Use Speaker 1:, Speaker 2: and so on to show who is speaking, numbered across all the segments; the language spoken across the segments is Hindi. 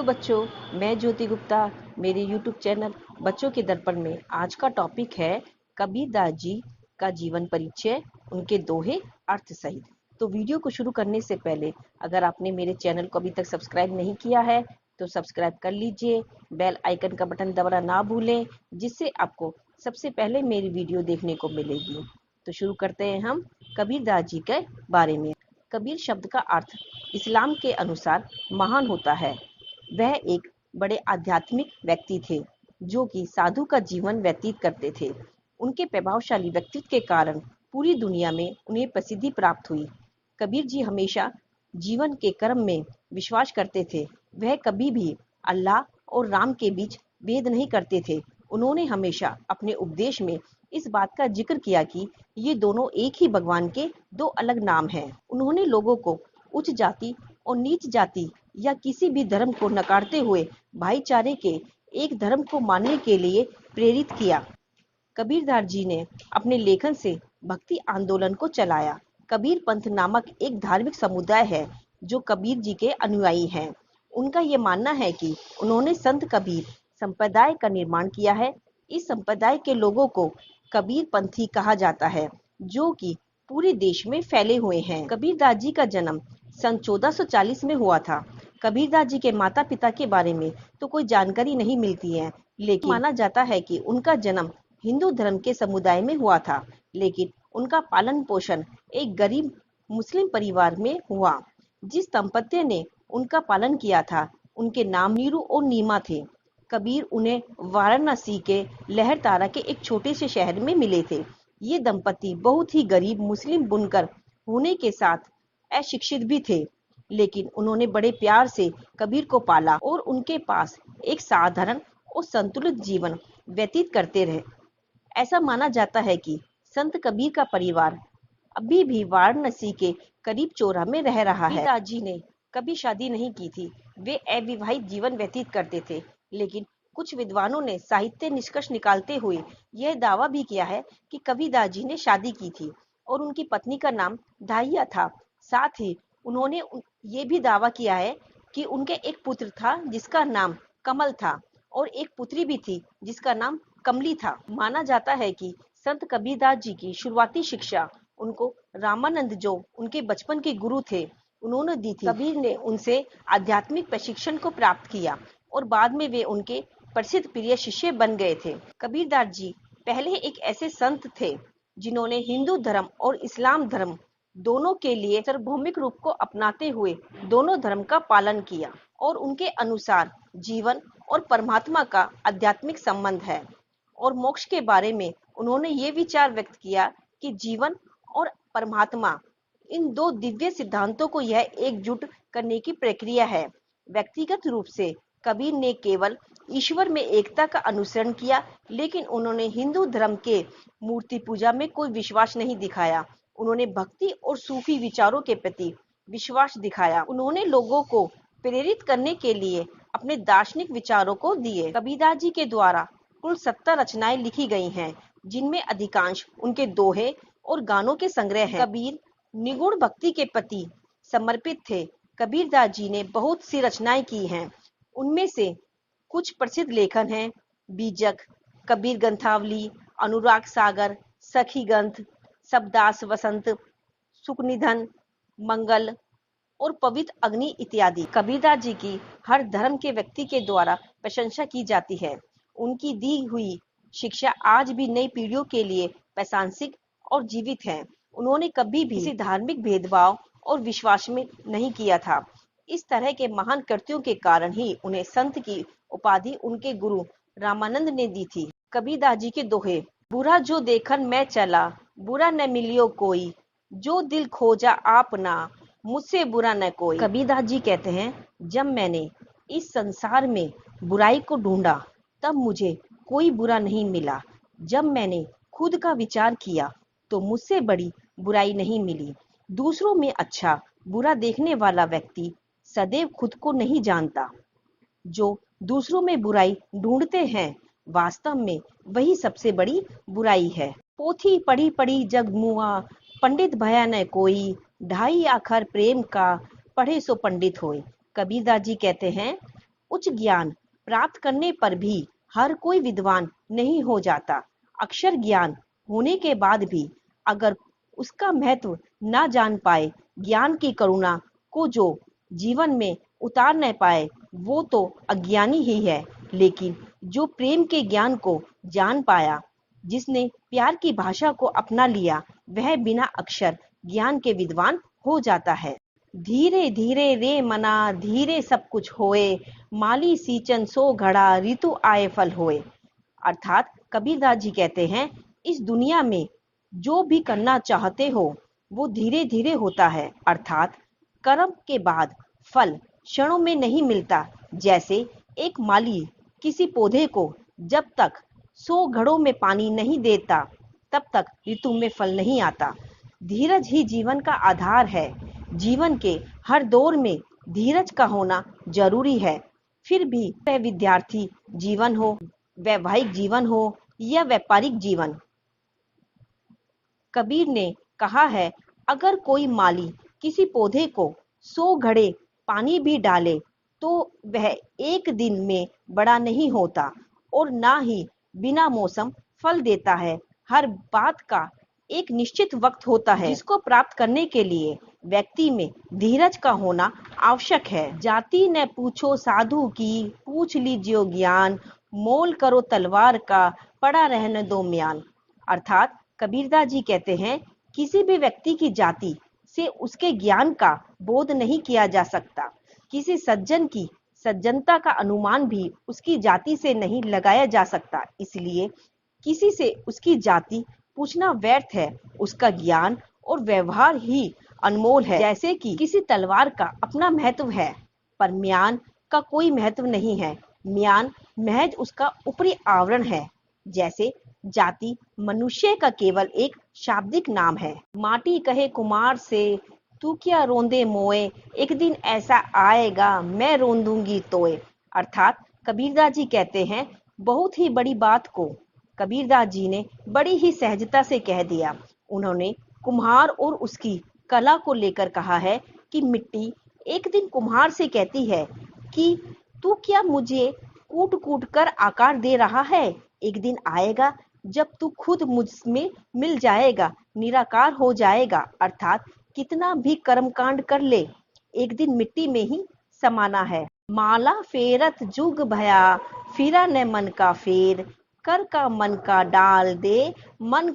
Speaker 1: हेलो बच्चों, मैं ज्योति गुप्ता। मेरे YouTube चैनल बच्चों के दर्पण में आज का टॉपिक है कबीरदास जी का जीवन परिचय, उनके दोहे अर्थ सहित। तो वीडियो को शुरू करने से पहले अगर आपने मेरे चैनल को अभी तक सब्सक्राइब नहीं किया है तो सब्सक्राइब कर लीजिए। बेल आइकन का बटन दबाना ना भूलें, जिससे आपको सबसे पहले मेरी वीडियो देखने को मिलेगी। तो शुरू करते हैं हम कबीरदास जी के बारे में। कबीर शब्द का अर्थ इस्लाम के अनुसार महान होता है। वह एक बड़े आध्यात्मिक व्यक्ति थे जो कि साधु का जीवन व्यतीत करते थे। उनके प्रभावशाली व्यक्तित्व के कारण पूरी दुनिया में उन्हें प्रसिद्धि प्राप्त हुई। कबीर जी हमेशा जीवन के कर्म में विश्वास करते थे। वह कभी भी अल्लाह और राम के बीच भेद नहीं करते थे। उन्होंने हमेशा अपने उपदेश में इस बात का जिक्र किया कि ये दोनों एक ही भगवान के दो अलग नाम हैं। उन्होंने लोगों को उच्च जाति और नीच जाति या किसी भी धर्म को नकारते हुए भाईचारे के एक धर्म को मानने के लिए प्रेरित किया। कबीरदास जी ने अपने लेखन से भक्ति आंदोलन को चलाया। कबीर पंथ नामक एक धार्मिक समुदाय है जो कबीर जी के अनुयायी हैं। उनका ये मानना है कि उन्होंने संत कबीर संप्रदाय का निर्माण किया है। इस संप्रदाय के लोगों को कबीर पंथी कहा जाता है, जो कि पूरे देश में फैले हुए हैं। कबीरदास जी का जन्म सन 1440 में हुआ था। कबीरदास जी के माता पिता के बारे में तो कोई जानकारी नहीं मिलती है, लेकिन माना जाता है कि उनका जन्म हिंदू धर्म के समुदाय में हुआ था, लेकिन उनका पालन पोषण एक गरीब मुस्लिम परिवार में हुआ। जिस दंपत्ति ने उनका पालन किया था उनके नाम नीरू और नीमा थे। कबीर उन्हें वाराणसी के लहरतारा के एक छोटे से शहर में मिले थे। ये दंपति बहुत ही गरीब मुस्लिम बुनकर होने के साथ अशिक्षित भी थे, लेकिन उन्होंने बड़े प्यार से कबीर को पाला और उनके पास एक साधारण और संतुलित जीवन व्यतीत करते रहे। ऐसा माना जाता है कि संत कबीर का परिवार अभी भी वाराणसी के करीब चोरा में रह रहा है। कबीरदास जी ने कभी शादी नहीं की थी। वे अविवाहित जीवन व्यतीत करते थे, लेकिन कुछ विद्वानों ने साहित्य निष्कर्ष निकालते हुए यह दावा भी किया है कि कबीरदास जी ने शादी की थी और उनकी पत्नी का नाम दाहिया था। साथ ही उन्होंने ये भी दावा किया है कि उनके एक पुत्र था जिसका नाम कमल था और एक पुत्री भी थी जिसका नाम कमली था। माना जाता है कि संत कबीरदास जी की शुरुआती शिक्षा उनको रामानंद, जो उनके बचपन के गुरु थे, उन्होंने दी थी। कबीर ने उनसे आध्यात्मिक प्रशिक्षण को प्राप्त किया और बाद में वे उनके प्रसिद्ध प्रिय शिष्य बन गए थे। कबीरदास जी पहले एक ऐसे संत थे जिन्होंने हिंदू धर्म और इस्लाम धर्म दोनों के लिए सार्वभौमिक रूप को अपनाते हुए दोनों धर्म का पालन किया और उनके अनुसार जीवन और परमात्मा का आध्यात्मिक संबंध है और मोक्ष के बारे में उन्होंने ये विचार व्यक्त किया कि जीवन और परमात्मा, इन दो दिव्य सिद्धांतों को यह एकजुट करने की प्रक्रिया है। व्यक्तिगत रूप से कबीर ने केवल ईश्वर में एकता का अनुसरण किया, लेकिन उन्होंने हिंदू धर्म के मूर्ति पूजा में कोई विश्वास नहीं दिखाया। उन्होंने भक्ति और सूफी विचारों के प्रति विश्वास दिखाया। उन्होंने लोगों को प्रेरित करने के लिए अपने दार्शनिक विचारों को दिए। कबीरदास जी के द्वारा कुल 70 रचनाएं लिखी गई हैं, जिनमें अधिकांश उनके दोहे और गानों के संग्रह हैं। कबीर निगुण भक्ति के प्रति समर्पित थे। कबीरदास जी ने बहुत सी रचनाएं की हैं। उनमें से कुछ प्रसिद्ध लेखन हैं: बीजक, कबीर ग्रंथावली, अनुराग सागर, सखी ग्रंथ, शब्दास वसंत, सुखनिधन, मंगल और पवित्र अग्नि इत्यादि। कबीरदास जी की हर धर्म के व्यक्ति के द्वारा प्रशंसा की जाती है। उनकी दी हुई शिक्षा आज भी नई पीढ़ियों के लिए प्रासंगिक और जीवित है। उन्होंने कभी भी किसी धार्मिक भेदभाव और विश्वास में नहीं किया था। इस तरह के महान कृत्यों के कारण ही उन्हें संत की उपाधि उनके गुरु रामानंद ने दी थी। कबीरदास जी के दोहे: बुरा जो देखन मैं चला, बुरा न मिलियो कोई, जो दिल खोजा आपना, मुझसे बुरा न कोई। कबीरदास जी कहते हैं, जब मैंने इस संसार में बुराई को ढूंढा तब मुझे कोई बुरा नहीं मिला। जब मैंने खुद का विचार किया तो मुझसे बड़ी बुराई नहीं मिली। दूसरों में अच्छा बुरा देखने वाला व्यक्ति सदैव खुद को नहीं जानता। जो दूसरों में बुराई ढूंढते हैं, वास्तव में वही सबसे बड़ी बुराई है। पोथी पढ़ी पढ़ी जग मुआ, पंडित भया न कोई, ढाई आखर प्रेम का, पढ़े सो पंडित होए। कबीरदास जी कहते हैं, उच्च ज्ञान प्राप्त करने पर भी हर कोई विद्वान नहीं हो जाता। अक्षर ज्ञान होने के बाद भी अगर उसका महत्व ना जान पाए, ज्ञान की करुणा को जो जीवन में उतार न पाए, वो तो अज्ञानी ही है। लेकिन जो प्रेम के ज्ञान को जान पाया, जिसने प्यार की भाषा को अपना लिया, वह बिना अक्षर ज्ञान के विद्वान हो जाता है। धीरे धीरे रे मना धीरे सब कुछ होए, माली सींचन सो घड़ा ऋतु आए फल होए। अर्थात कबीरदास जी कहते हैं, इस दुनिया में जो भी करना चाहते हो वो धीरे धीरे होता है। अर्थात कर्म के बाद फल क्षणों में नहीं मिलता। जैसे एक माली किसी पौधे को जब तक 100 घड़ों में पानी नहीं देता, तब तक ऋतु में फल नहीं आता। धीरज ही जीवन का आधार है। जीवन के हर दौर में धीरज का होना जरूरी है। फिर भी वह विद्यार्थी जीवन हो, वैवाहिक जीवन हो या व्यापारिक जीवन। कबीर ने कहा है, अगर कोई माली किसी पौधे को 100 घड़े पानी भी डाले तो वह एक दिन में बड़ा नहीं होता और ना ही बिना मौसम फल देता है। हर बात का एक निश्चित वक्त होता है, जिसको प्राप्त करने के लिए व्यक्ति में धीरज का होना आवश्यक है। जाति न पूछो साधु की, पूछ लीजिए ज्ञान, मोल करो तलवार का, पड़ा रहने दो म्यान। अर्थात कबीरदास जी कहते हैं, किसी भी व्यक्ति की जाति से उसके ज्ञान का बोध नहीं किया जा सकता। किसी सज्जन की सज्जनता का अनुमान भी उसकी जाति से नहीं लगाया जा सकता। इसलिए किसी से उसकी जाति पूछना व्यर्थ है। उसका ज्ञान और व्यवहार ही अनमोल है। जैसे कि किसी तलवार का अपना महत्व है, पर म्यान का कोई महत्व नहीं है। म्यान महज उसका ऊपरी आवरण है। जैसे जाति मनुष्य का केवल एक शाब्दिक नाम है। माटी कहे कुम्हार से, तू क्या रोंदे मोए, एक दिन ऐसा आएगा मैं रोंदूंगी तोए। अर्थात कबीरदास जी कहते हैं, बहुत ही बड़ी बात को कबीरदास जी ने बड़ी ही सहजता से कह दिया। उन्होंने कुम्हार और उसकी कला को लेकर कहा है कि मिट्टी एक दिन कुम्हार से कहती है कि तू क्या मुझे कूट कूट कर आकार दे रहा है, एक दिन आएगा जब तू खुद मुझ में मिल जाएगा, निराकार हो जाएगा। अर्थात कितना भी कर्मकांड कर ले, एक दिन मिट्टी में ही समाना है। माला फेरत जुग भया, फिरा न मन का फेर, कर का मन का डाल दे, मन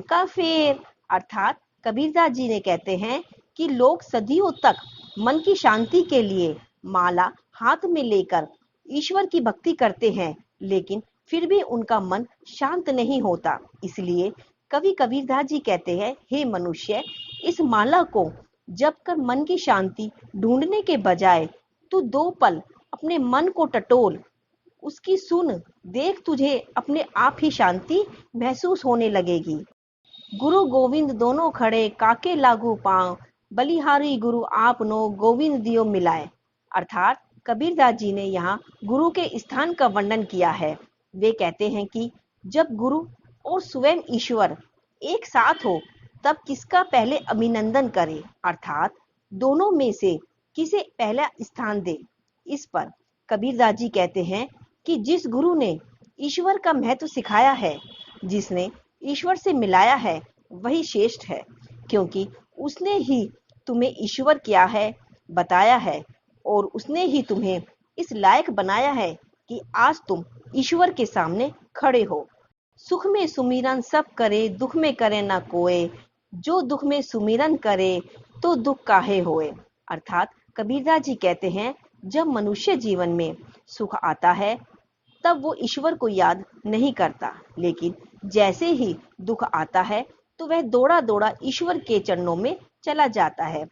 Speaker 1: का फेर। अर्थात कबीरदास जी ने कहते हैं कि लोग सदियों तक मन की शांति के लिए माला हाथ में लेकर ईश्वर की भक्ति करते हैं, लेकिन फिर भी उनका मन शांत नहीं होता। इसलिए कवि कबीरदास जी कहते हैं, हे मनुष्य, इस माला को जप कर मन की शांति ढूंढने के बजाय तू 2 पल अपने मन को टटोल, उसकी सुन, देख, तुझे अपने आप ही शांति महसूस होने लगेगी। गुरु गोविंद दोनों खड़े, काके लागू पांव, बलिहारी गुरु आपनो, गोविंद दियो मिलाए। अर्थात कबीरदास जी ने यहाँ गुरु के स्थान का वर्णन किया है। वे कहते हैं कि जब गुरु और स्वयं ईश्वर एक साथ हो, तब किसका पहले अभिनंदन करे, अर्थात दोनों में से किसे पहला स्थान दे। इस पर कबीरदास जी कहते हैं कि जिस गुरु ने ईश्वर का महत्व सिखाया है, जिसने ईश्वर से मिलाया है, वही श्रेष्ठ है, क्योंकि उसने ही तुम्हें ईश्वर क्या है बताया है और उसने ही तुम्हें इस लायक बनाया है कि आज तुम ईश्वर के सामने खड़े हो। सुख में सुमिरन सब करे, दुख में करे ना कोय, जो दुख में सुमिरन करे तो दुख काहे होए। अर्थात कबीरदास जी कहते हैं, जब मनुष्य जीवन में सुख आता है तब वो ईश्वर को याद नहीं करता, लेकिन जैसे ही दुख आता है तो वह दौड़ा दौड़ा ईश्वर के चरणों में चला जाता है।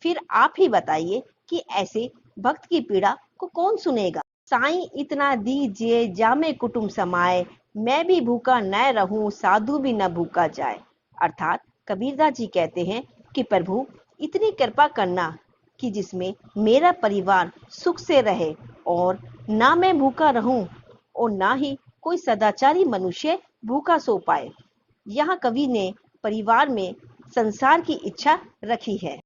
Speaker 1: फिर आप ही बताइए कि ऐसे भक्त की पीड़ा को कौन सुनेगा। साईं इतना दीजिए जामे कुटुंब समाए, मैं भी भूखा न रहूं, साधु भी न भूखा जाए। अर्थात कबीरदास जी कहते हैं कि प्रभु इतनी कृपा करना कि जिसमें मेरा परिवार सुख से रहे और ना मैं भूखा रहूं और ना ही कोई सदाचारी मनुष्य भूखा सो पाए। यहाँ कवि ने परिवार में संसार की इच्छा रखी है।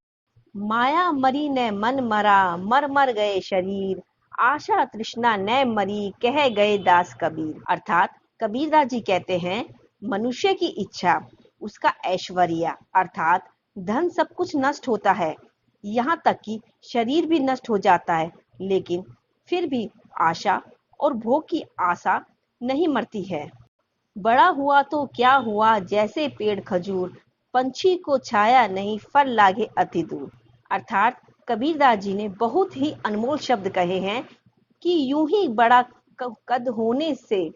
Speaker 1: माया मरी न मन मरा, मर मर गए शरीर, आशा तृष्णा न मरी कह गए दास कबीर। अर्थात कबीरदास जी कहते हैं, मनुष्य की इच्छा, उसका ऐश्वर्य अर्थात धन सब कुछ नष्ट होता है, यहाँ तक कि शरीर भी नष्ट हो जाता है, लेकिन फिर भी आशा और भोग की आशा नहीं मरती है। बड़ा हुआ तो क्या हुआ जैसे पेड़ खजूर, पंछी को छाया नहीं फल लागे अति दूर। अर्थात कबीरदास जी ने बहुत ही अनमोल शब्द कहे हैं कि यूं ही बड़ा कद होने से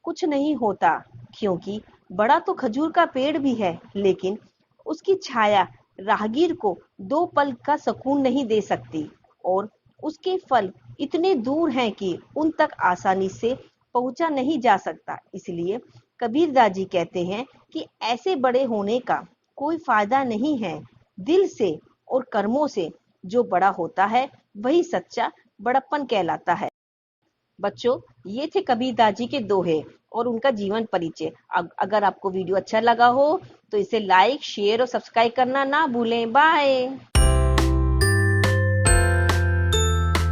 Speaker 1: कुछ नहीं होता, क्योंकि बड़ा तो खजूर का पेड़ भी है, लेकिन उसकी छाया राहगीर को 2 पल का सुकून नहीं दे सकती और उसके फल इतने दूर हैं कि उन तक आसानी से पहुंचा नहीं जा सकता। इसलिए कबीरदास जी कहते हैं कि ऐसे बड़े होने का कोई फायदा नहीं है। दिल से और कर्मों से जो बड़ा होता है वही सच्चा बड़प्पन कहलाता है। बच्चों, ये थे कबीरदास जी के दोहे और उनका जीवन परिचय। अगर आपको वीडियो अच्छा लगा हो तो इसे लाइक, शेयर और सब्सक्राइब करना ना भूलें। बाय।